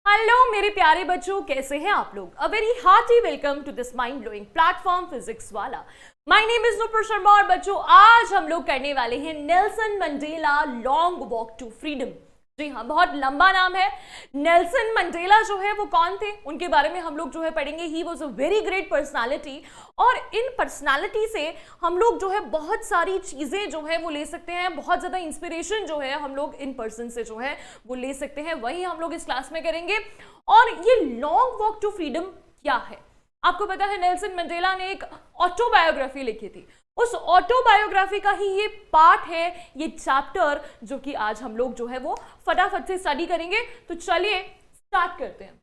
Hello मेरे प्यारे बच्चों, कैसे हैं आप लोग। A very hearty welcome to this mind blowing platform physics वाला। My name is Nupur Sharma और बच्चों आज हम लोग करने वाले हैं Nelson Mandela long walk to freedom. जी हाँ, बहुत लंबा नाम है। नेल्सन मंडेला जो है वो कौन थे, उनके बारे में हम लोग जो है पढ़ेंगे। He was a very great personality और इन पर्सनालिटी से हम लोग जो है बहुत सारी चीजें जो है वो ले सकते हैं। बहुत ज्यादा इंस्पिरेशन जो है हम लोग इन पर्सन से जो है वो ले सकते हैं, वही हम लोग इस क्लास में करेंगे। और ये लॉन्ग वॉक टू फ्रीडम क्या है, आपको पता है नेल्सन मंडेला ने एक ऑटोबायोग्राफी लिखी थी। उस ऑटोबायोग्राफी का ही ये पार्ट है, ये चैप्टर, जो कि आज हम लोग जो है वो फटाफट से स्टडी करेंगे। तो चलिए स्टार्ट करते हैं।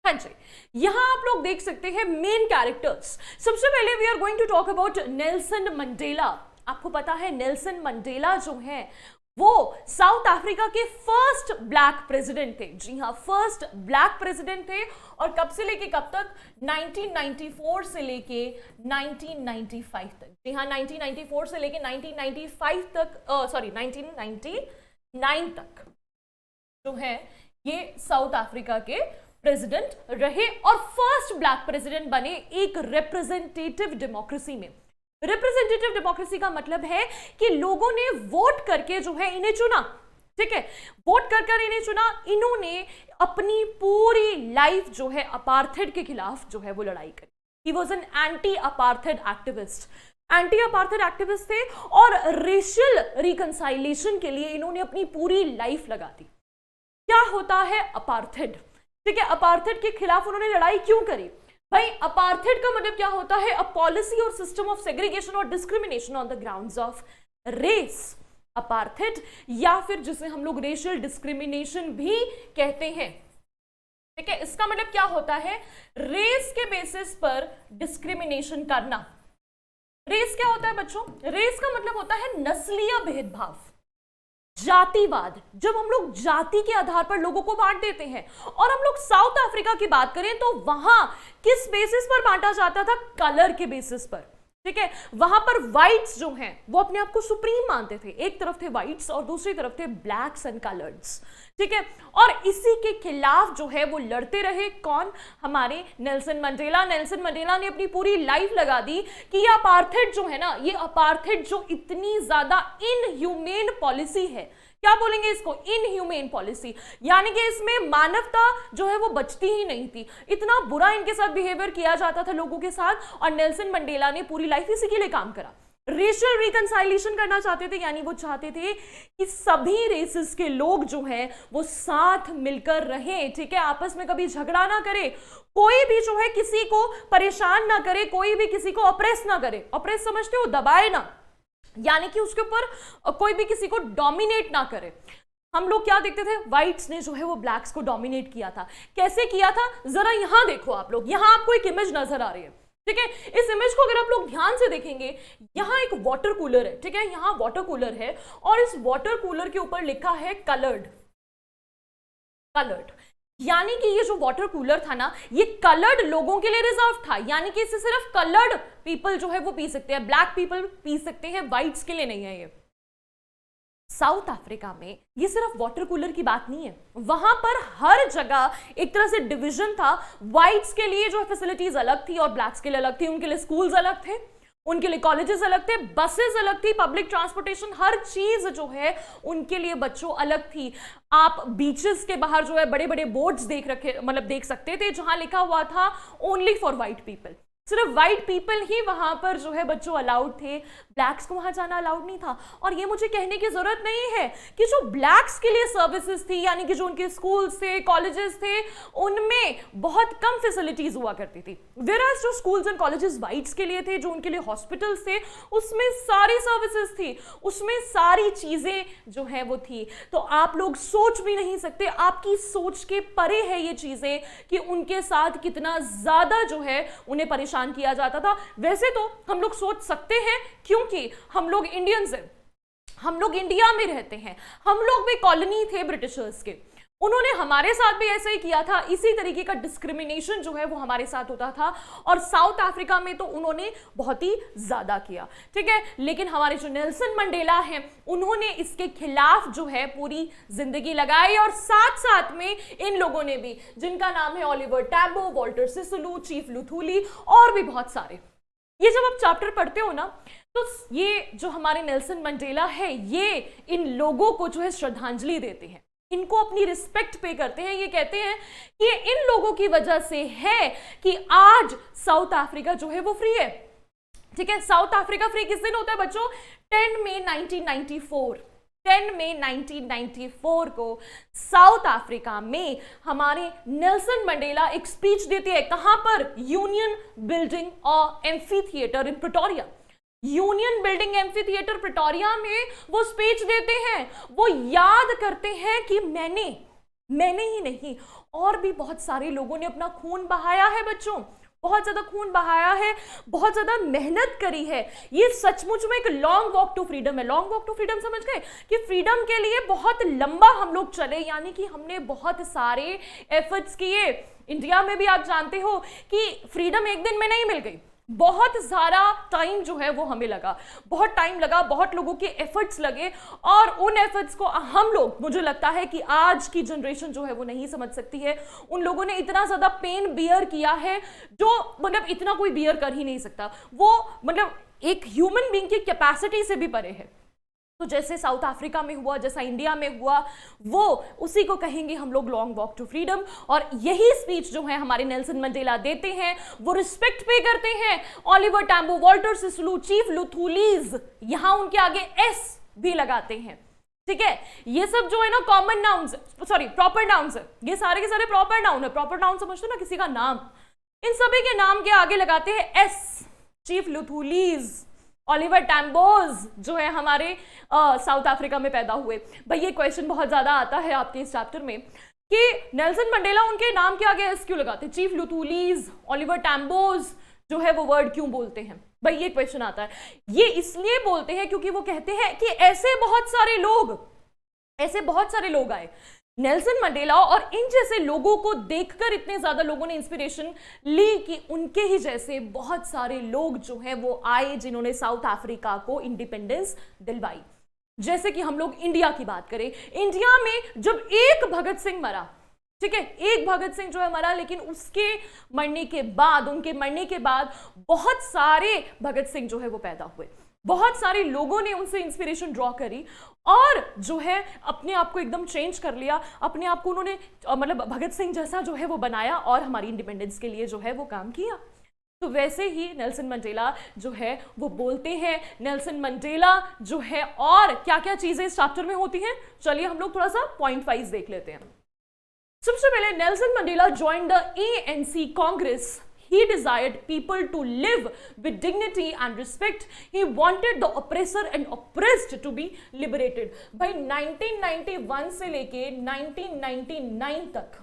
हाँ जी, यहां आप लोग देख सकते हैं मेन कैरेक्टर्स। सबसे पहले we are going to talk about Nelson Mandela. आपको पता है नेल्सन मंडेला जो है वो साउथ अफ्रीका के फर्स्ट ब्लैक प्रेसिडेंट थे। जी हाँ, फर्स्ट ब्लैक प्रेसिडेंट थे। और कब से लेके कब तक, 1994 से लेके 1995 तक। जी हाँ, 1994 से लेके 1995 तक, 1999 तक जो है ये साउथ अफ्रीका के प्रेसिडेंट रहे और फर्स्ट ब्लैक प्रेसिडेंट बने एक रिप्रेजेंटेटिव डेमोक्रेसी में। रिप्रेजेंटेटिव डेमोक्रेसी का मतलब है कि लोगों ने वोट करके जो है इन्हें चुना। ठीक है, वोट कर इन्हें चुना। इन्होंने अपनी पूरी लाइफ जो है अपार्थेड के खिलाफ जो है वो लड़ाई करी। He was an anti apartheid activist. Anti apartheid activist थे और रेशियल रिकंसाइलेशन के लिए इन्होंने अपनी पूरी लाइफ लगा दी। क्या होता है अपार्थेड? ठीक है, अपार्थेड के खिलाफ उन्होंने लड़ाई क्यों करी भाई? अपार्थेड का मतलब क्या होता है? अ पॉलिसी और सिस्टम ऑफ सेग्रीगेशन और discrimination on the grounds of race. Apartheid या फिर जिसे हम लोग रेशियल डिस्क्रिमिनेशन भी कहते हैं। ठीक है, इसका मतलब क्या होता है? रेस के बेसिस पर डिस्क्रिमिनेशन करना। रेस क्या होता है बच्चों? रेस का मतलब होता है नस्लीय भेदभाव, जातिवाद। जब हम लोग जाति के आधार पर लोगों को बांट देते हैं। और हम लोग साउथ अफ्रीका की बात करें तो वहां किस बेसिस पर बांटा जाता था? कलर के बेसिस पर। ठीक है, वहां पर व्हाइट्स जो हैं वो अपने आप को सुप्रीम मानते थे। एक तरफ थे व्हाइट्स और दूसरी तरफ थे ब्लैक्स एंड कलर्ड्स। ठीक है, और इसी के खिलाफ जो है वो लड़ते रहे। कौन? हमारे नेल्सन मंडेला। नेल्सन मंडेला ने अपनी पूरी लाइफ लगा दी कि ये अपार्थेड जो है ना, ये अपार्थेड जो इतनी ज्यादा इनह्यूमेन पॉलिसी है, क्या बोलेंगे इसको? इनह्यूमेन पॉलिसी, यानी कि इसमें मानवता जो है वो बचती ही नहीं थी। इतना बुरा इनके साथ बिहेवियर किया जाता था लोगों के साथ। और नेल्सन मंडेला ने पूरी लाइफ इसी के लिए काम करा। रेशियल रिकंसाइलेशन करना चाहते थे, यानी वो चाहते थे कि सभी रेसेस के लोग जो हैं वो साथ मिलकर रहें। ठीक है, आपस में कभी झगड़ा ना करे, कोई भी जो है किसी को परेशान ना करे, कोई भी किसी को ऑप्रेस ना करे। ऑप्रेस समझते हो? दबाए ना, यानी कि उसके ऊपर कोई भी किसी को डोमिनेट ना करे। हम लोग क्या देखते थे? व्हाइट्स ने जो है वो ब्लैक्स को डोमिनेट किया था। कैसे किया था? जरा यहां देखो आप लोग, यहां आपको एक इमेज नजर आ रही है। ठीक है, इस इमेज को अगर आप लोग ध्यान से देखेंगे, यहां एक वाटर कूलर है। ठीक है, यहां वाटर कूलर है और इस वाटर कूलर के ऊपर लिखा है कलर्ड। कलर्ड यानी कि ये जो वाटर कूलर था ना, ये कलर्ड लोगों के लिए रिजर्व था। यानी कि इसे सिर्फ कलर्ड पीपल जो है वो पी सकते हैं, ब्लैक पीपल पी सकते हैं, व्हाइट्स के लिए नहीं है ये। साउथ अफ्रीका में ये सिर्फ वाटर कूलर की बात नहीं है, वहां पर हर जगह एक तरह से डिवीजन था। व्हाइट्स के लिए जो फैसिलिटीज अलग थी और ब्लैक्स के लिए अलग थी। उनके लिए स्कूल्स अलग थे, उनके लिए कॉलेजेस अलग थे, बसेस अलग थी, पब्लिक ट्रांसपोर्टेशन, हर चीज जो है उनके लिए बच्चों अलग थी। आप बीचेस के बाहर जो है बड़े बड़े बोर्ड्स देख सकते थे जहां लिखा हुआ था ओनली फॉर व्हाइट पीपल। सिर्फ व्हाइट पीपल ही वहां पर जो है बच्चों अलाउड थे, ब्लैक्स को वहां जाना अलाउड नहीं था। और ये मुझे कहने की जरूरत नहीं है कि जो ब्लैक्स के लिए सर्विसेज थी, यानी कि जो उनके स्कूल्स थे, कॉलेजेस थे, उनमें बहुत कम फैसिलिटीज हुआ करती थी। वेयरएज जो स्कूल्स एंड कॉलेजेस व्हाइट्स के लिए थे, जो उनके लिए हॉस्पिटल्स थे, उसमें सारी सर्विसेज थी, उसमें सारी चीजें जो है वो थी। तो आप लोग सोच भी नहीं सकते, आपकी सोच के परे है ये चीजें कि उनके साथ कितना ज्यादा जो है उन्हें परेशान किया जाता था। वैसे तो हम लोग सोच सकते हैं क्योंकि हम लोग इंडियंस हैं, हम लोग इंडिया में रहते हैं, हम लोग भी कॉलोनी थे ब्रिटिशर्स के, उन्होंने हमारे साथ भी ऐसा ही किया था, इसी तरीके का डिस्क्रिमिनेशन जो है वो हमारे साथ होता था, और साउथ अफ्रीका में तो उन्होंने बहुत ही ज्यादा किया, ठीक है। लेकिन हमारे जो नेल्सन मंडेला हैं उन्होंने इसके खिलाफ जो है पूरी जिंदगी लगाई, और साथ साथ में इन लोगों ने भी, जिनका नाम है Oliver Tambo, Walter सिसुलू, chief Luthuli और भी बहुत सारे, ये जब आप चैप्टर पढ़ते हो ना तो ये जो हमारे नेल्सन मंडेला है ये इन लोगों को जो है श्रद्धांजलि देते हैं, इनको अपनी रिस्पेक्ट पे करते हैं। ये कहते हैं कि इन लोगों की वजह से है कि आज साउथ अफ्रीका जो है वो फ्री है, ठीक है। साउथ अफ्रीका फ्री किस दिन होता है बच्चों? 10 मई 1994। 10 मई 1994 को साउथ अफ्रीका में हमारे नेल्सन मंडेला एक स्पीच देते हैं। कहां पर? यूनियन बिल्डिंग और amphi theatre in Pretoria. Union building amphi theatre Pretoria में वो स्पीच देते हैं, वो याद करते हैं कि मैंने ही नहीं और भी बहुत सारे लोगों ने अपना खून बहाया है बच्चों, बहुत ज्यादा खून बहाया है, बहुत ज्यादा मेहनत करी है। ये सचमुच में एक लॉन्ग वॉक टू फ्रीडम है। लॉन्ग वॉक टू फ्रीडम समझ गए कि फ्रीडम के लिए बहुत लंबा हम लोग चले, यानी कि हमने बहुत सारे एफर्ट्स किए। इंडिया में भी आप जानते हो कि फ्रीडम एक दिन में नहीं मिल गई, बहुत सारा टाइम जो है वो हमें लगा, बहुत टाइम लगा, बहुत लोगों के एफर्ट्स लगे, और उन एफर्ट्स को हम लोग, मुझे लगता है कि आज की जनरेशन जो है वो नहीं समझ सकती है। उन लोगों ने इतना ज्यादा पेन बियर किया है जो मतलब इतना कोई बियर कर ही नहीं सकता, वो मतलब एक ह्यूमन बीइंग की कैपेसिटी से भी परे है। तो जैसे साउथ अफ्रीका में हुआ, जैसा इंडिया में हुआ, वो उसी को कहेंगे हम लोग लॉन्ग वॉक टू फ्रीडम। और यही स्पीच जो है हमारे नेल्सन मंडेला देते हैं, वो रिस्पेक्ट पे करते हैं ओलिवर टैम्बो, वॉल्टर सिसुलू, चीफ लुथुलीज, यहां उनके आगे एस भी लगाते हैं, ठीक है। ये सब जो है ना common nouns, sorry proper nouns है, ये सारे के सारे प्रॉपर नाउन है। प्रॉपर नाउन समझते हो ना, किसी का नाम, इन सभी के नाम के आगे लगाते हैं एस। चीफ लुथुलीज, ओलिवर टैम्बोज जो है हमारे साउथ अफ्रीका में पैदा हुए। भाई ये क्वेश्चन बहुत ज्यादा आता है आपके इस चैप्टर में कि नेल्सन मंडेला उनके नाम के आगे एस क्यों लगाते, चीफ लुथुलीज, ओलिवर टैम्बोज जो है वो वर्ड क्यों बोलते हैं? भाई ये क्वेश्चन आता है। ये इसलिए बोलते हैं क्योंकि वो कहते हैं कि ऐसे बहुत सारे लोग आए, नेल्सन मंडेला और इन जैसे लोगों को देखकर इतने ज्यादा लोगों ने इंस्पिरेशन ली कि उनके ही जैसे बहुत सारे लोग जो हैं वो आए जिन्होंने साउथ अफ्रीका को इंडिपेंडेंस दिलवाई। जैसे कि हम लोग इंडिया की बात करें, इंडिया में जब एक भगत सिंह मरा, ठीक है, एक भगत सिंह जो है मरा, लेकिन उसके मरने के बाद, उनके मरने के बाद बहुत सारे भगत सिंह जो है वो पैदा हुए। बहुत सारे लोगों ने उनसे इंस्पिरेशन ड्रॉ करी और जो है अपने आप को एकदम चेंज कर लिया, अपने आप को उन्होंने मतलब भगत सिंह जैसा जो है वो बनाया और हमारी इंडिपेंडेंस के लिए जो है वो काम किया। तो वैसे ही नेल्सन मंडेला जो है वो बोलते हैं। नेल्सन मंडेला जो है और क्या क्या चीजें इस चैप्टर में होती हैं, चलिए हम लोग थोड़ा सा पॉइंट वाइज देख लेते हैं। सबसे पहले Nelson Mandela joined the ANC Congress. He desired people to live with dignity and respect. He wanted the oppressor and oppressed to be liberated. भाई 1991 से लेके 1999 तक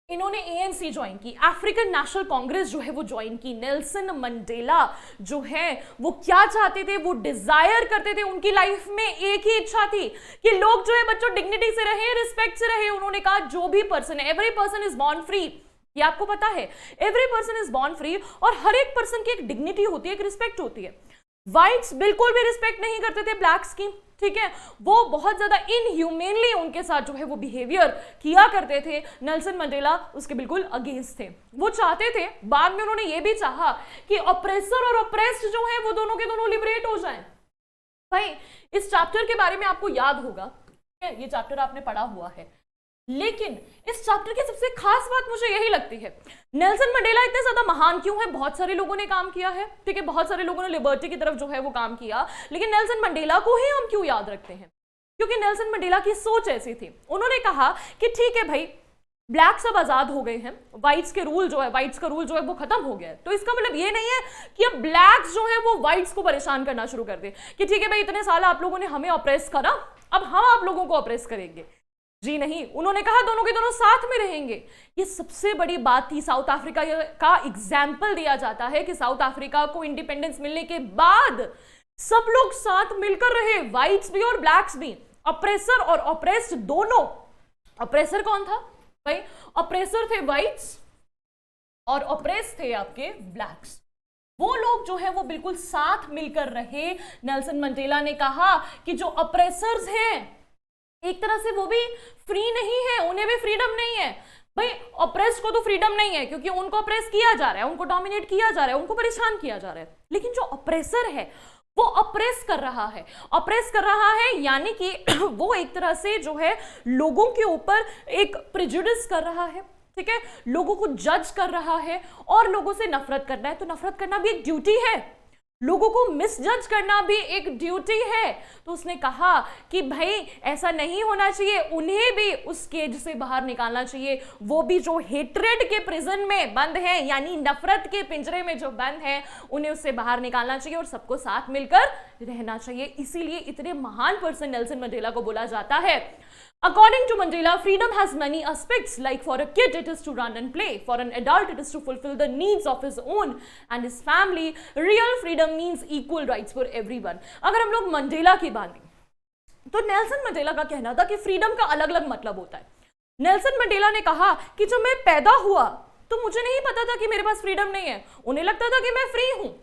इन्होंने ANC ज्वाइन की, अफ्रीकन नेशनल कांग्रेस जो है वो ज्वाइन की। नेल्सन मंडेला जो है वो क्या चाहते थे, वो डिजायर करते थे, उनकी लाइफ में एक ही इच्छा थी कि लोग जो है बच्चों डिग्निटी से रहे, रिस्पेक्ट से रहे। उन्होंने कहा जो भी पर्सन है, every person is born free, ये आपको पता है, every person is born free, और हर एक पर्सन की एक डिग्निटी होती है, एक रिस्पेक्ट होती है। व्हाइट्स बिल्कुल भी रिस्पेक्ट नहीं करते थे ब्लैक्स की, ठीक है, वो बहुत ज्यादा इनह्यूमेनली उनके साथ जो है वो बिहेवियर किया करते थे। नेल्सन मंडेला उसके बिल्कुल अगेंस्ट थे। वो चाहते थे, बाद में उन्होंने ये भी चाहा कि ऑप्रेसर और ऑप्रेस्ड जो है वो दोनों के दोनों लिबरेट हो जाएं। भाई इस चैप्टर के बारे में आपको याद होगा, ये चैप्टर आपने पढ़ा हुआ है, लेकिन इस चैप्टर की सबसे खास बात मुझे यही लगती है, नेल्सन मंडेला इतने ज्यादा महान क्यों है? बहुत सारे लोगों ने काम किया है, ठीक है, बहुत सारे लोगों ने लिबर्टी की तरफ जो है वो काम किया, लेकिन नेल्सन मंडेला को ही हम क्यों याद रखते हैं? क्योंकि नेल्सन मंडेला की सोच ऐसी थी। उन्होंने कहा कि ठीक है भाई, ब्लैक सब आजाद हो गए हैं, व्हाइट्स का रूल जो है वो खत्म हो गया है, तो इसका मतलब ये नहीं है कि अब ब्लैक्स जो है वो व्हाइट्स को परेशान करना शुरू कर दे कि ठीक है भाई इतने साल आप लोगों ने हमें ऑप्रेस करा, अब हम आप लोगों को ऑप्रेस करेंगे। जी नहीं, उन्होंने कहा दोनों के दोनों साथ में रहेंगे। ये सबसे बड़ी बात थी। साउथ अफ्रीका का एग्जाम्पल दिया जाता है कि साउथ अफ्रीका को इंडिपेंडेंस मिलने के बाद सब लोग साथ मिलकर रहे, व्हाइट्स भी और ब्लैक्स भी, ऑप्रेसर और ऑप्रेस्ड दोनों। ऑप्रेसर कौन था भाई? ऑप्रेसर थे व्हाइट्स और ऑप्रेस थे आपके ब्लैक्स। वो लोग जो है वो बिल्कुल साथ मिलकर रहे। नेल्सन मंडेला ने कहा कि जो ऑप्रेसर्स हैं एक तरह से वो भी फ्री नहीं है, उन्हें भी फ्रीडम नहीं है। भाई ऑप्रेस को तो फ्रीडम नहीं है क्योंकि उनको ऑप्रेस किया जा रहा है, उनको डोमिनेट किया जा रहा है, उनको परेशान किया जा रहा है। लेकिन जो ऑप्रेसर है वो ऑप्रेस कर रहा है, ऑप्रेस कर रहा है, यानी कि वो एक तरह से जो है लोगों के ऊपर एक प्रेजुडिस कर रहा है, ठीक है, लोगों को जज कर रहा है। और लोगों से नफरत करना है तो नफरत करना भी एक ड्यूटी है, लोगों को मिसजज करना भी एक ड्यूटी है। तो उसने कहा कि भाई ऐसा नहीं होना चाहिए, उन्हें भी उस केज से बाहर निकालना चाहिए, वो भी जो हेट्रेड के प्रिजन में बंद है, यानी नफरत के पिंजरे में जो बंद है, उन्हें उससे बाहर निकालना चाहिए और सबको साथ मिलकर रहना चाहिए। इसीलिए इतने महान पर्सन नेल्सन मंडेला को बोला जाता है। According to Mandela, freedom has many aspects. Like for a kid, it is to run and play. For an adult, it is to fulfill the needs of his own and his family. Real freedom means equal rights for everyone. अगर हम लोग Mandela की बात करें तो Nelson Mandela का कहना था कि फ्रीडम का अलग अलग मतलब होता है। नेल्सन मंडेला ने कहा कि जब मैं पैदा हुआ तो मुझे नहीं पता था कि मेरे पास फ्रीडम नहीं है, उन्हें लगता था कि मैं फ्री हूं।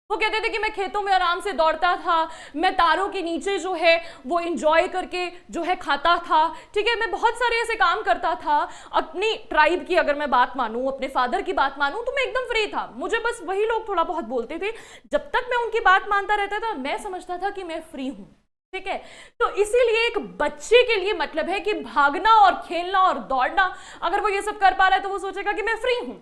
वो कहते थे कि मैं खेतों में आराम से दौड़ता था, मैं तारों के नीचे जो है वो एंजॉय करके जो है खाता था, ठीक है, मैं बहुत सारे ऐसे काम करता था। अपनी ट्राइब की अगर मैं बात मानूं, अपने फादर की बात मानूं, तो मैं एकदम फ्री था। मुझे बस वही लोग थोड़ा बहुत बोलते थे, जब तक मैं उनकी बात मानता रहता था मैं समझता था कि मैं फ्री हूं, ठीक है। तो इसीलिए एक बच्चे के लिए मतलब है कि भागना और खेलना और दौड़ना, अगर वो ये सब कर पा रहा है तो वो सोचेगा कि मैं फ्री हूं।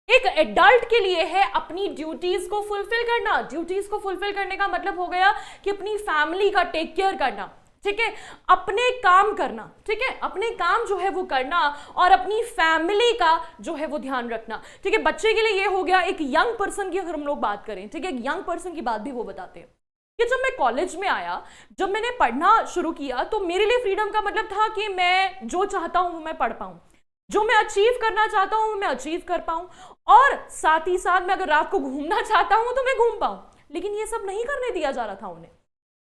एक एडल्ट के लिए है अपनी ड्यूटीज को फुलफिल करना। ड्यूटीज को फुलफिल करने का मतलब हो गया कि अपनी फैमिली का टेक केयर करना, ठीक है, अपने काम करना, ठीक है, अपने काम जो है वो करना और अपनी फैमिली का जो है वो ध्यान रखना, ठीक है। बच्चे के लिए ये हो गया। एक यंग पर्सन की अगर हम लोग बात करें, ठीक है, यंग पर्सन की बात भी वो बताते हैं कि जब मैं कॉलेज में आया, जब मैंने पढ़ना शुरू किया, तो मेरे लिए फ्रीडम का मतलब था कि मैं जो चाहता हूं वो मैं पढ़ पाऊं, जो मैं अचीव करना चाहता हूं मैं अचीव कर पाऊं, और साथ ही साथ मैं अगर रात को घूमना चाहता हूं तो मैं घूम पाऊं। लेकिन ये सब नहीं करने दिया जा रहा था उन्हें।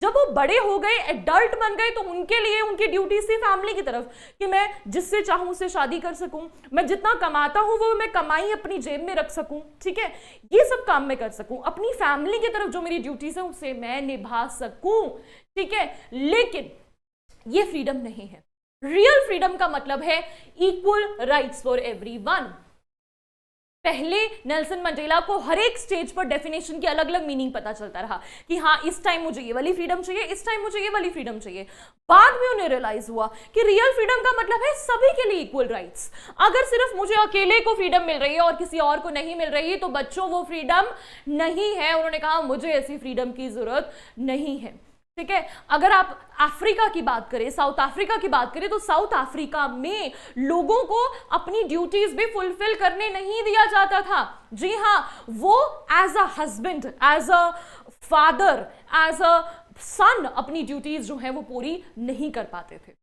जब वो बड़े हो गए, एडल्ट बन गए, तो उनके लिए उनकी ड्यूटी थी फैमिली की तरफ कि मैं जिससे चाहूं उससे शादी कर सकूं, मैं जितना कमाता हूं वो मैं कमाई अपनी जेब में रख सकूं, ठीक है, ये सब काम मैं कर सकूं, अपनी फैमिली की तरफ जो मेरी ड्यूटीज है उसे मैं निभा सकूं, ठीक है। लेकिन ये फ्रीडम नहीं है। रियल फ्रीडम का मतलब है इक्वल राइट्स फॉर एवरीवन। पहले नेल्सन मंडेला को हर एक स्टेज पर डेफिनेशन की अलग अलग मीनिंग पता चलता रहा कि हाँ इस टाइम मुझे ये वाली फ्रीडम चाहिए, इस टाइम मुझे ये वाली फ्रीडम चाहिए। बाद में उन्हें रियलाइज हुआ कि रियल फ्रीडम का मतलब है सभी के लिए इक्वल राइट्स। अगर सिर्फ मुझे अकेले को फ्रीडम मिल रही है और किसी और को नहीं मिल रही है तो बच्चों वो फ्रीडम नहीं है। उन्होंने कहा मुझे ऐसी फ्रीडम की जरूरत नहीं है, ठीक है। अगर आप अफ्रीका की बात करें, साउथ अफ्रीका की बात करें, तो साउथ अफ्रीका में लोगों को अपनी ड्यूटीज भी फुलफिल करने नहीं दिया जाता था। जी हाँ, वो as a husband, as a father, as a son अपनी ड्यूटीज जो है वो पूरी नहीं कर पाते थे।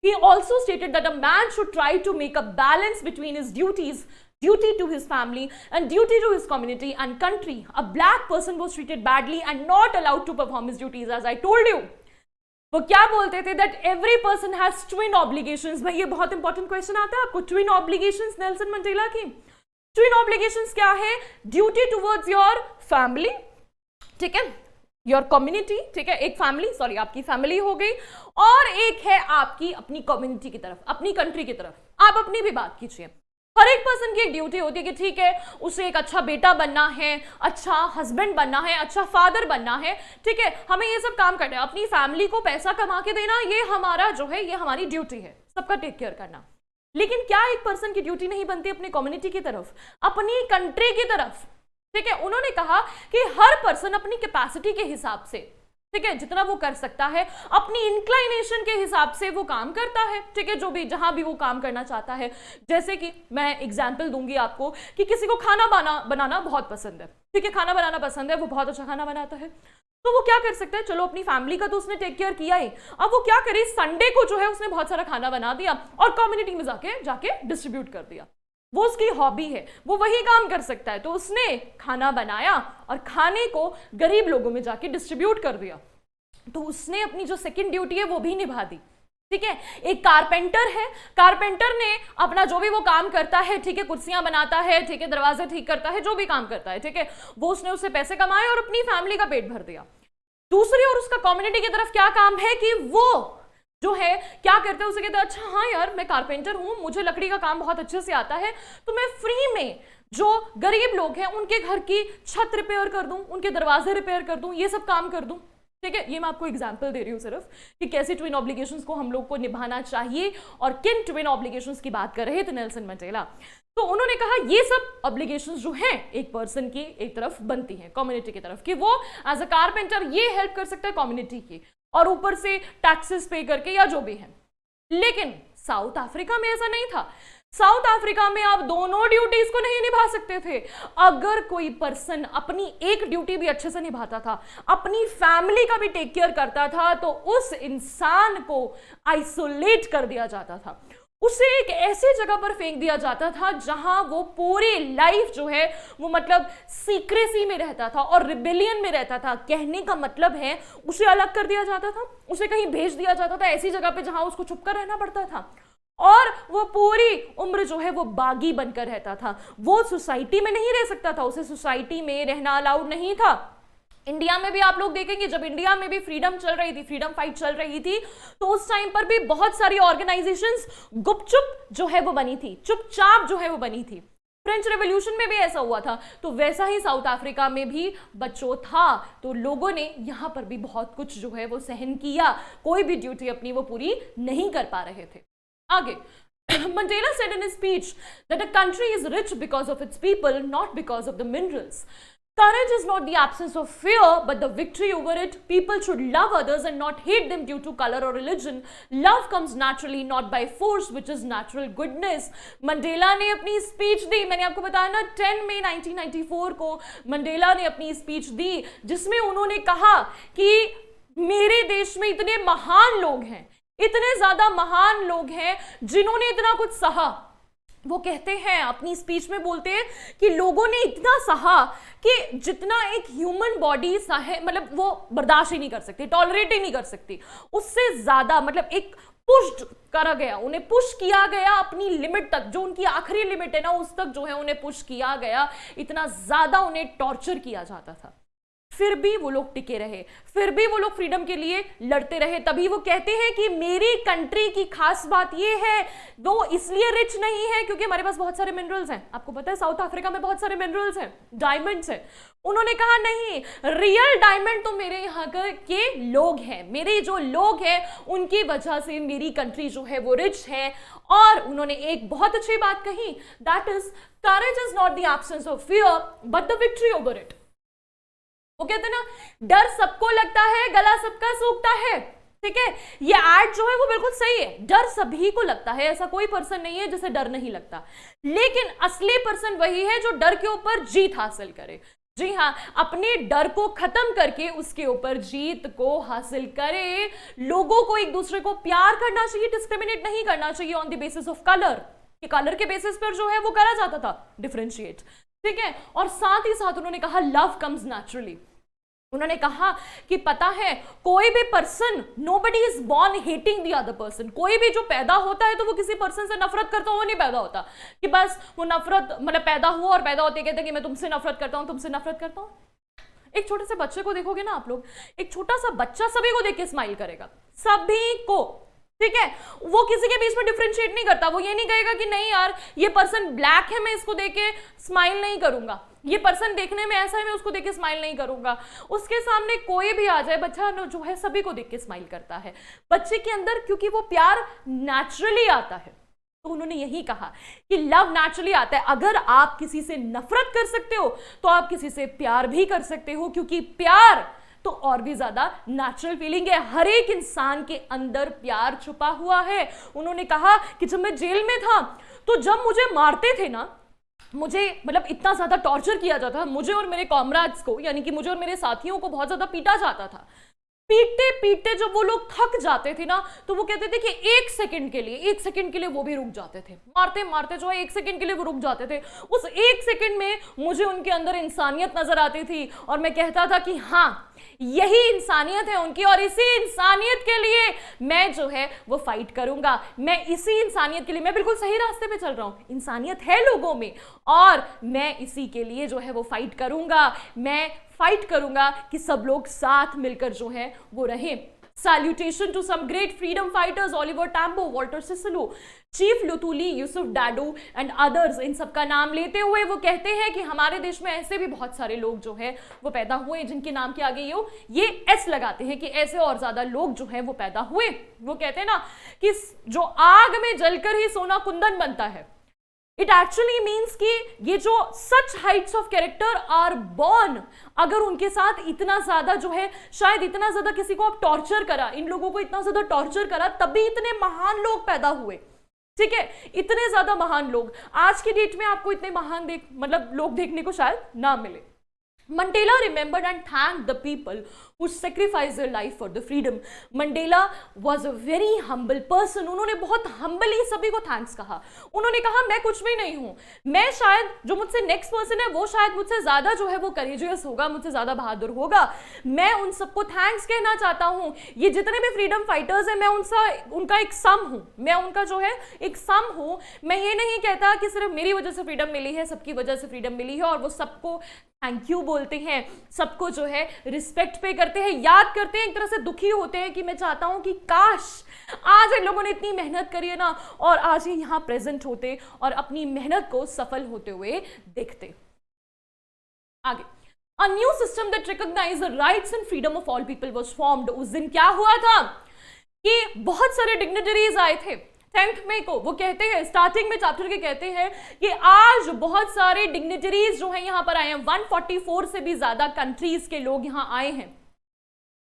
He also stated that a man should try to make a balance between his duties, duty to his family and duty to his community and country. A black person was treated badly and not allowed to perform his duties, as I told you. वो क्या बोलते थे that every person has twin obligations। भाई ये बहुत important question आता है आपको, twin obligations नेल्सन मंडेला की। twin obligations क्या है? ड्यूटी टुवर्ड्स योर फैमिली, ठीक है, योर कम्युनिटी, ठीक है, एक फैमिली, सॉरी आपकी फैमिली हो गई, और एक है आपकी अपनी कम्युनिटी की तरफ, अपनी कंट्री की तरफ। आप अपनी भी बात कीजिए। हर एक पर्सन की एक ड्यूटी होती है कि ठीक है उसे एक अच्छा बेटा बनना है, अच्छा हस्बैंड बनना है, अच्छा फादर बनना है, ठीक है, हमें ये सब काम करना है, अपनी फैमिली को पैसा कमा के देना, ये हमारा जो है ये हमारी ड्यूटी है, सबका टेक केयर करना। लेकिन क्या एक पर्सन की ड्यूटी नहीं बनती अपनी कम्युनिटी की तरफ, अपनी कंट्री की तरफ, ठीक है। उन्होंने कहा कि हर पर्सन अपनी कैपेसिटी के हिसाब से, ठीक है, जितना वो कर सकता है, अपनी इंक्लाइनेशन के हिसाब से वो काम करता है, ठीक है, जो भी जहां भी वो काम करना चाहता है। जैसे कि मैं एग्जांपल दूंगी आपको कि किसी को खाना बनाना बहुत पसंद है, ठीक है, खाना बनाना पसंद है, वो बहुत अच्छा खाना बनाता है, तो वो क्या कर सकता है, चलो अपनी फैमिली का तो उसने टेक केयर किया ही, अब वो क्या करे, संडे को जो है उसने बहुत सारा खाना बना दिया और कम्युनिटी में जाके डिस्ट्रीब्यूट कर दिया। वो उसकी हॉबी है, वो वही काम कर सकता है, तो उसने खाना बनाया और खाने को गरीब लोगों में जाके डिस्ट्रीब्यूट कर दिया। तो उसने अपनी जो सेकंड ड्यूटी है वो भी निभा दी। ठीक है, एक कारपेंटर है, कारपेंटर ने अपना जो भी वो काम करता है, ठीक है, कुर्सियां बनाता है, ठीक है, दरवाजे ठीक करता है, जो भी काम करता है, ठीक है, वो उसने उससे पैसे कमाए और अपनी फैमिली का पेट भर दिया। दूसरी ओर उसका कम्युनिटी की तरफ क्या काम है कि वो जो है क्या करते हैं, उसे कहते हैं अच्छा हाँ यार मैं कारपेंटर हूं, मुझे लकड़ी का काम बहुत अच्छे से आता है, तो मैं फ्री में जो गरीब लोग हैं उनके घर की छत रिपेयर कर दूं, उनके दरवाजे रिपेयर कर दूं, ये सब काम कर दूं। ठीक है, ये मैं आपको एग्जांपल दे रही हूं सिर्फ कि कैसे ट्विन ऑब्लिगेशंस को हम लोग को निभाना चाहिए और किन ट्विन ऑब्लिगेशंस की बात कर रहे थे नेल्सन मंडेला। तो उन्होंने कहा ये सब ऑब्लिगेशंस जो हैं एक पर्सन की एक तरफ बनती हैं, कम्युनिटी की तरफ, कि वो एज अ कारपेंटर ये हेल्प कर सकता है कम्युनिटी की, और ऊपर से टैक्सेस पे करके या जो भी है। लेकिन साउथ अफ्रीका में ऐसा नहीं था। साउथ अफ्रीका में आप दोनों ड्यूटीज को नहीं निभा सकते थे। अगर कोई पर्सन अपनी एक ड्यूटी भी अच्छे से निभाता था, अपनी फैमिली का भी टेक केयर करता था, तो उस इंसान को आइसोलेट कर दिया जाता था, उसे एक ऐसी जगह पर फेंक दिया जाता था जहां वो पूरी लाइफ जो है वो मतलब सीक्रेसी में रहता था और रिबेलियन में रहता था। कहने का मतलब है उसे अलग कर दिया जाता था, उसे कहीं भेज दिया जाता था ऐसी जगह पे जहां उसको छुपकर रहना पड़ता था, और वो पूरी उम्र जो है वो बागी बनकर रहता था। वो सोसाइटी में नहीं रह सकता था, उसे सोसाइटी में रहना अलाउड नहीं था। इंडिया में भी आप लोग देखेंगे, जब इंडिया में भी फ्रीडम चल रही थी, फ्रीडम फाइट चल रही थी, तो उस टाइम पर भी बहुत सारी ऑर्गेनाइजेशंस गुपचुप जो है वो बनी थी, चुपचाप जो है वो बनी थी। फ्रेंच रेवोल्यूशन में भी ऐसा हुआ था, तो वैसा ही साउथ अफ्रीका में भी बच्चों था। तो लोगों ने यहां पर भी बहुत कुछ जो है वो सहन किया, कोई भी ड्यूटी अपनी वो पूरी नहीं कर पा रहे थे। आगे Mandela said in his speech that a country is rich because of its people, not because of the minerals. Courage is not the absence of fear, but the victory over it. People should love others and not hate them due to color or religion. Love comes naturally, not by force, which is natural goodness. Mandela ने अपनी speech दी, मैंने आपको बताया ना 10 मई 1994 को Mandela ने अपनी speech दी, जिसमें उन्होंने कहा कि मेरे देश में इतने महान लोग हैं, इतने ज्यादा महान लोग हैं जिन्होंने इतना कुछ सहा। वो कहते हैं अपनी स्पीच में, बोलते हैं कि लोगों ने इतना सहा कि जितना एक ह्यूमन बॉडी सहे, मतलब वो बर्दाश्त ही नहीं कर सकती, टॉलरेट ही नहीं कर सकती, उससे ज्यादा मतलब एक पुश करा गया, उन्हें पुश किया गया अपनी लिमिट तक, जो उनकी आखिरी लिमिट है ना उस तक जो है उन्हें पुश किया गया, इतना ज्यादा उन्हें टॉर्चर किया जाता था। फिर भी वो लोग टिके रहे, फिर भी वो लोग फ्रीडम के लिए लड़ते रहे। तभी वो कहते हैं कि मेरी कंट्री की खास बात ये है, वो इसलिए रिच नहीं है क्योंकि हमारे पास बहुत सारे मिनरल्स हैं। आपको पता है साउथ अफ्रीका में बहुत सारे मिनरल्स हैं, डायमंड्स हैं। उन्होंने कहा नहीं, रियल डायमंड तो मेरे यहाँ के लोग हैं, मेरे जो लोग हैं उनकी वजह से मेरी कंट्री जो है वो रिच है। और उन्होंने एक बहुत अच्छी बात कही, that is courage is not the absence of fear but the victory over it. वो कहते हैं ना, डर सबको लगता है, गला सबका सूखता है। ठीक है, ये एड जो है वो बिल्कुल सही है, डर सभी को लगता है, ऐसा कोई पर्सन नहीं है जिसे डर नहीं लगता, लेकिन असली पर्सन वही है जो डर के ऊपर जीत हासिल करे। जी हाँ, अपने डर को खत्म करके उसके ऊपर जीत को हासिल करे। लोगों को एक दूसरे को प्यार करना चाहिए, डिस्क्रिमिनेट नहीं करना चाहिए on the basis of colour, कि कलर के बेसिस पर जो है वो करा जाता था डिफरेंशिएट। ठीक है, और साथ ही साथ उन्होंने कहा लव कम्स नेचुरली। उन्होंने कहा कि पता है कोई भी person, nobody is born hating the other person. कोई भी जो पैदा होता है तो वो किसी पर्सन से नफरत करता हुआ नहीं पैदा होता, कि बस वो नफरत मतलब पैदा हुआ और पैदा होते कहते कि मैं तुमसे नफरत करता हूं, तुमसे नफरत करता हूं। एक छोटे से बच्चे को देखोगे ना आप लोग, एक छोटा सा बच्चा सभी को देख के स्माइल करेगा, सभी को। ठीक है, वो किसी के बीच में डिफरेंशिएट नहीं करता, वो ये नहीं कहेगा कि नहीं यार ये पर्सन ब्लैक है मैं इसको देख के स्माइल नहीं करूंगा, ये पर्सन देखने में ऐसा है मैं उसको देख के स्माइल नहीं करूंगा। उसके सामने कोई भी आ जाए, बच्चा जो है सभी को देख के स्माइल करता है बच्चे के अंदर, क्योंकि वो प्यार नेचुरली आता है। तो उन्होंने यही कहा कि लव नेचुरली आता है। अगर आप किसी से नफरत कर सकते हो तो आप किसी से प्यार भी कर सकते हो, क्योंकि प्यार तो और भी ज्यादा नेचुरल फीलिंग है, हर एक इंसान के अंदर प्यार छुपा हुआ है। उन्होंने कहा कि जब मैं जेल में था तो जब मुझे मारते थे ना, मुझे मतलब इतना ज्यादा टॉर्चर किया जाता था, मुझे और मेरे कॉमरेड्स को, यानी कि मुझे और मेरे साथियों को बहुत ज्यादा पीटा जाता था, पीटते पीटते जब वो लोग थक जाते थे ना, तो वो कहते थे कि एक सेकंड के लिए वो भी रुक जाते थे, मारते मारते जो है एक सेकंड के लिए वो रुक जाते थे। उस एक सेकंड में मुझे उनके अंदर इंसानियत नजर आती थी और मैं कहता था कि हाँ, यही इंसानियत है उनकी, और इसी इंसानियत के लिए मैं जो है वो फाइट करूंगा। मैं इसी इंसानियत के लिए, मैं बिल्कुल सही रास्ते पे चल रहा हूं, इंसानियत है लोगों में, और मैं इसी के लिए जो है वो फाइट करूंगा। मैं फाइट करूंगा कि सब लोग साथ मिलकर जो है वो रहें। Salutation to some great freedom fighters, Oliver Tambo, Walter Cicero, chief Luthuli, Yusuf Dadoo and others. इन सबका नाम लेते हुए वो कहते हैं कि हमारे देश में ऐसे भी बहुत सारे लोग जो है वो पैदा हुए जिनके नाम के आगे ये एस लगाते हैं कि ऐसे और ज्यादा लोग जो है वो पैदा हुए। वो कहते हैं ना कि जो आग में जलकर ही सोना कुंदन बनता है, इट एक्चुअली मीन्स कि ये जो such heights of character are born, अगर उनके साथ इतना ज्यादा जो है, शायद इतना ज्यादा किसी को आप टॉर्चर करा, इन लोगों को इतना ज्यादा टॉर्चर करा, तभी इतने महान लोग पैदा हुए। ठीक है, इतने ज्यादा महान लोग आज की डेट में आपको इतने महान लोग देखने को शायद ना मिले। Mandela remembered and thanked the people who sacrificed their life for the freedom. Mandela was a very humble person. उन्होंने बहुत humbly सभी को थैंक्स कहा। उन्होंने कहा मैं कुछ भी नहीं हूँ, मैं शायद जो मुझसे नेक्स्ट पर्सन है वो शायद मुझसे ज्यादा जो है वो करेजियस होगा, मुझसे ज्यादा बहादुर होगा। मैं उन सबको थैंक्स कहना चाहता हूँ। ये जितने भी फ्रीडम फाइटर्स हैं, मैं उनका एक सम हूँ, मैं उनका जो है एक सम हूँ। मैं ये नहीं कहता कि सिर्फ मेरी वजह से फ्रीडम मिली है, सबकी वजह से फ्रीडम मिली है, और वो सबको थैंक यू बोलते हैं, सबको जो है रिस्पेक्ट पे करते हैं, याद करते हैं, एक तरह से दुखी होते हैं कि मैं चाहता हूं कि काश आज इन लोगों ने इतनी मेहनत करी है ना, और आज ही यहां प्रेजेंट होते और अपनी मेहनत को सफल होते हुए देखते। आगे, A new system that recognized the rights and freedom of all people was formed. उस दिन क्या हुआ था कि बहुत सारे डिग्निटरीज आए थे 10th मई को। वो कहते हैं, स्टार्टिंग में चैप्टर के कहते हैं कि आज बहुत सारे डिग्निटरीज जो हैं यहां पर आए हैं। 144 से भी ज्यादा कंट्रीज के लोग यहां आए हैं।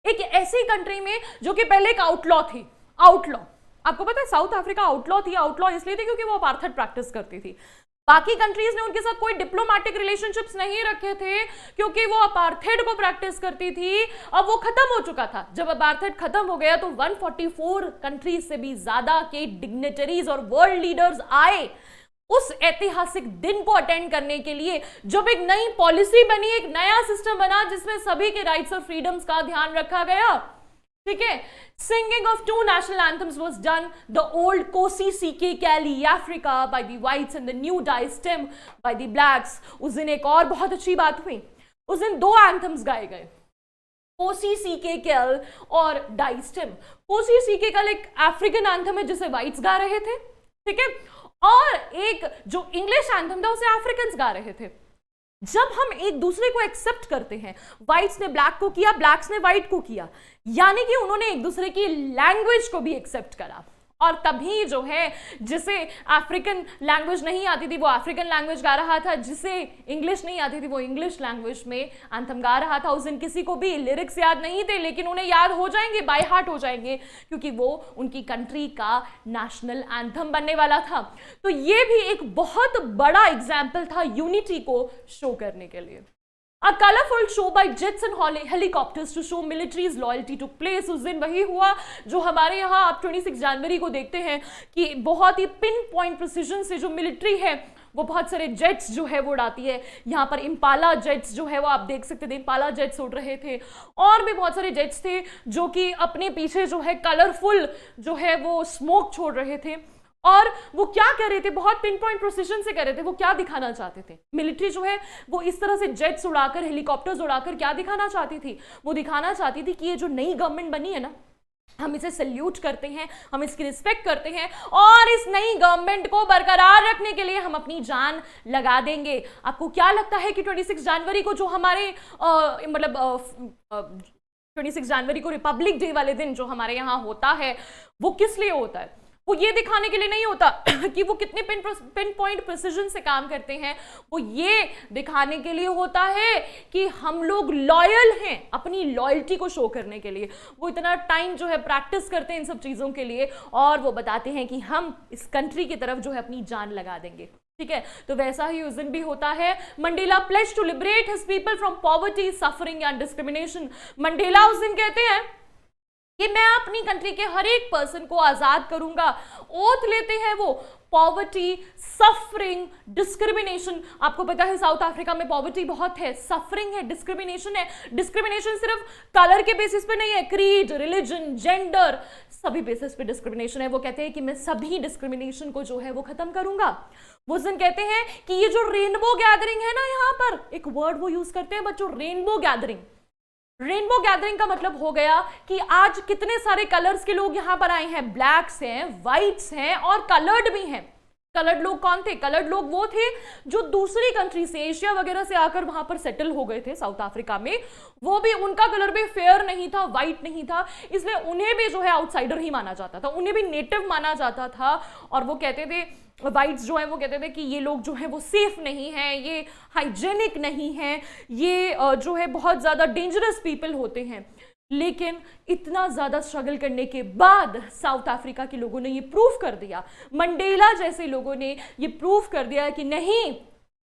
एक ऐसी कंट्री में जो कि पहले एक आउटलॉ थी। आउटलॉ, आपको पता है साउथ अफ्रीका आउटलॉ थी। आउटलॉ इसलिए थी क्योंकि वो अपार्थाइड प्रैक्टिस करती थी। बाकी कंट्रीज ने उनके साथ कोई डिप्लोमेटिक रिलेशनशिप्स नहीं रखे थे क्योंकि वो अपार्थाइड को प्रैक्टिस करती थी। अब वो खत्म हो चुका था। जब अपार्थाइड खत्म हो गया तो 144 कंट्रीज से भी ज्यादा के डिग्निटरीज और वर्ल्ड लीडर्स आए उस ऐतिहासिक दिन को अटेंड करने के लिए, जब एक नई पॉलिसी बनी, एक नया सिस्टम बना जिसमें सभी के राइट्स और फ्रीडम्स का ध्यान रखा गया। ठीक है, singing of 2 national anthems was done, the old Kosi CK Cali Africa by the whites and the new Die Stem by the blacks। उस दिन एक और बहुत अच्छी बात हुई, उस दिन 2 एंथम्स गाए गए, कोसी सीके कैल और डाई स्टेम। कोसी सीके कैल एक अफ्रीकन एंथम है जिसे व्हाइट्स गा रहे थे, ठीक है, और एक जो इंग्लिश एंथम था उसे अफ्रीकन्स गा रहे थे। जब हम एक दूसरे को एक्सेप्ट करते हैं, व्हाइट्स ने ब्लैक को किया, ब्लैक्स ने व्हाइट को किया, यानी कि उन्होंने एक दूसरे की लैंग्वेज को भी एक्सेप्ट करा। और तभी जो है जिसे अफ्रीकन लैंग्वेज नहीं आती थी वो अफ्रीकन लैंग्वेज गा रहा था, जिसे इंग्लिश नहीं आती थी वो इंग्लिश लैंग्वेज में एंथम गा रहा था। उस दिन किसी को भी लिरिक्स याद नहीं थे, लेकिन उन्हें याद हो जाएंगे, बाय हार्ट हो जाएंगे, क्योंकि वो उनकी कंट्री का नेशनल एंथम बनने वाला था। तो ये भी एक बहुत बड़ा एग्जाम्पल था यूनिटी को शो करने के लिए। A colorful show by jets and helicopters to show military's loyalty took place। उस दिन वही हुआ जो हमारे यहाँ आप 26 जनवरी को देखते हैं कि बहुत ही पिन पॉइंट प्रिसीजन से जो मिलिट्री है वो बहुत सारे जेट्स जो है वो उड़ाती है। यहाँ पर इम्पाला जेट्स जो है वो आप देख सकते थे, इम्पाला जेट्स उड़ रहे थे, और भी बहुत सारे जेट्स थे जो कि अपने पीछे जो है कलरफुल जो है वो स्मोक छोड़ रहे थे। और वो क्या कर रहे थे, बहुत पिन पॉइंट प्रोसिजन से कर रहे थे। वो क्या दिखाना चाहते थे, मिलिट्री जो है वो इस तरह से जेट्स उड़ाकर, हेलीकॉप्टर्स उड़ाकर क्या दिखाना चाहती थी, वो दिखाना चाहती थी कि ये जो नई गवर्नमेंट बनी है ना, हम इसे सल्यूट करते हैं, हम इसकी रिस्पेक्ट करते हैं, और इस नई गवर्नमेंट को बरकरार रखने के लिए हम अपनी जान लगा देंगे। आपको क्या लगता है कि 26 जनवरी को जो हमारे 26 जनवरी को रिपब्लिक डे वाले दिन जो हमारे यहाँ होता है वो किस लिए होता है? वो ये दिखाने के लिए नहीं होता कि वो कितने पिन पॉइंट प्रिसीजन से काम करते हैं, वो ये दिखाने के लिए होता है कि हम लोग लॉयल हैं, अपनी लॉयल्टी को शो करने के लिए। वो इतना टाइम जो है प्रैक्टिस करते हैं इन सब चीज़ों के लिए, और वो बताते हैं कि हम इस कंट्री की तरफ जो है अपनी जान लगा देंगे। ठीक है, तो वैसा ही उस दिन भी होता है। Mandela pledge to liberate his people from poverty, suffering and discrimination. Mandela उस दिन कहते हैं कि मैं अपनी कंट्री के हर एक पर्सन को आजाद करूंगा। ओथ लेते हैं वो, पॉवर्टी, सफरिंग, डिस्क्रिमिनेशन। आपको पता है साउथ अफ्रीका में पॉवर्टी बहुत है, सफरिंग है, डिस्क्रिमिनेशन है। डिस्क्रिमिनेशन सिर्फ कलर के बेसिस पे नहीं है, क्रीड, रिलीजन, जेंडर, सभी बेसिस पे डिस्क्रिमिनेशन है। वो कहते हैं कि मैं सभी डिस्क्रिमिनेशन को जो है वो खत्म करूंगा। वो जन कहते हैं कि ये जो रेनबो गैदरिंग है ना, यहाँ पर एक वर्ड वो यूज करते हैं बच्चों, रेनबो गैदरिंग। रेनबो गैदरिंग का मतलब हो गया कि आज कितने सारे कलर्स के लोग यहां पर आए हैं, ब्लैक्स हैं, वाइट्स हैं और कलर्ड भी हैं। कलर्ड लोग कौन थे? कलर्ड लोग वो थे जो दूसरी कंट्री से, एशिया वगैरह से आकर वहां पर सेटल हो गए थे साउथ अफ्रीका में। वो भी, उनका कलर भी फेयर नहीं था, वाइट नहीं था, इसलिए उन्हें भी जो है आउटसाइडर ही माना जाता था, उन्हें भी नेटिव माना जाता था। और वो कहते थे, वाइट्स जो है वो कहते थे कि ये लोग जो है वो सेफ नहीं है, ये हाइजेनिक नहीं है, ये जो है बहुत ज्यादा डेंजरस पीपल होते हैं। लेकिन इतना ज्यादा स्ट्रगल करने के बाद साउथ अफ्रीका के लोगों ने ये प्रूव कर दिया, मंडेला जैसे लोगों ने ये प्रूव कर दिया कि नहीं,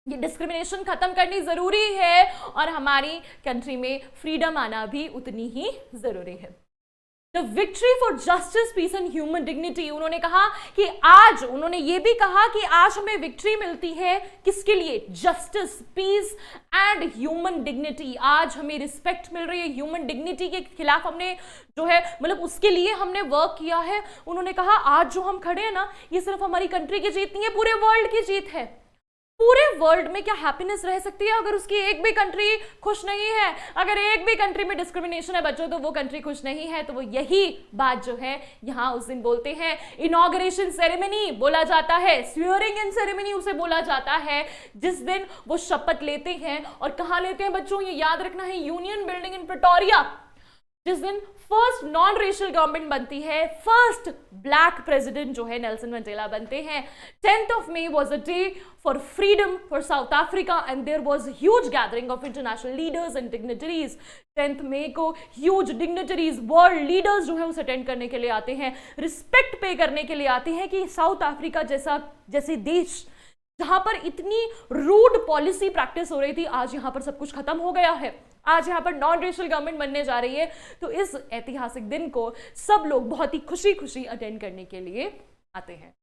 ये डिस्क्रिमिनेशन खत्म करनी जरूरी है और हमारी कंट्री में फ्रीडम आना भी उतनी ही जरूरी है। The victory for justice, peace and human dignity. उन्होंने कहा कि आज, उन्होंने ये भी कहा कि आज हमें विक्ट्री मिलती है किसके लिए? Justice, peace and human dignity. आज हमें रिस्पेक्ट मिल रही है, ह्यूमन डिग्निटी के खिलाफ हमने जो है मतलब उसके लिए हमने वर्क किया है। उन्होंने कहा आज जो हम खड़े हैं ना, ये सिर्फ हमारी कंट्री की जीत नहीं है, पूरे वर्ल्ड की जीत है। पूरे वर्ल्ड में क्या हैप्पीनेस रह सकती है अगर उसकी एक भी कंट्री खुश नहीं है? अगर एक भी कंट्री में डिस्क्रिमिनेशन है बच्चों, तो वो कंट्री खुश नहीं है। तो वो यही बात जो है यहाँ उस दिन बोलते हैं, इनॉग्रेशन सेरेमनी बोला जाता है, स्वेयरिंग इन सेरेमनी उसे बोला जाता है, जिस दिन वो शपथ लेते हैं। और कहाँ लेते हैं बच्चों, ये याद रखना है, यूनियन बिल्डिंग इन प्रिटोरिया, जिस दिन फर्स्ट नॉन रेशियल गवर्नमेंट बनती है, फर्स्ट ब्लैक प्रेसिडेंट जो है नेल्सन मंडेला बनते हैं। 10th of May was a day for freedom for South Africa and there was a huge gathering of international leaders and dignitaries। 10th मई को huge dignitaries, world leaders जो है उसे attend करने के लिए आते हैं, रिस्पेक्ट पे करने के लिए आते हैं कि साउथ अफ्रीका जैसे देश जहां पर इतनी रूड पॉलिसी प्रैक्टिस हो रही थी, आज यहां पर सब कुछ खत्म हो गया है। आज यहाँ पर नॉन रेशियल गवर्नमेंट बनने जा रही है। तो इस ऐतिहासिक दिन को सब लोग बहुत ही खुशी खुशी अटेंड करने के लिए आते हैं।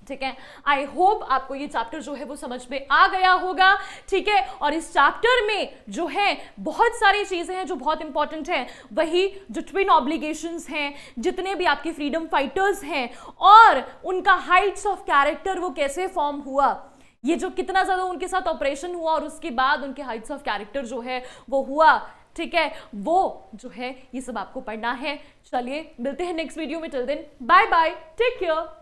ठीक है, आई होप आपको ये चैप्टर जो है वो समझ में आ गया होगा। ठीक है, और इस चैप्टर में जो है बहुत सारी चीजें हैं जो बहुत इंपॉर्टेंट हैं। वही जो ट्विन ऑब्लिगेशंस हैं, जितने भी आपके फ्रीडम फाइटर्स हैं और उनका हाइट्स ऑफ कैरेक्टर वो कैसे फॉर्म हुआ, ये जो कितना ज्यादा उनके साथ ऑपरेशन हुआ और उसके बाद उनके हाइट्स ऑफ कैरेक्टर जो है वो हुआ। ठीक है, वो जो है ये सब आपको पढ़ना है। चलिए मिलते हैं नेक्स्ट वीडियो में, till then bye bye, take care.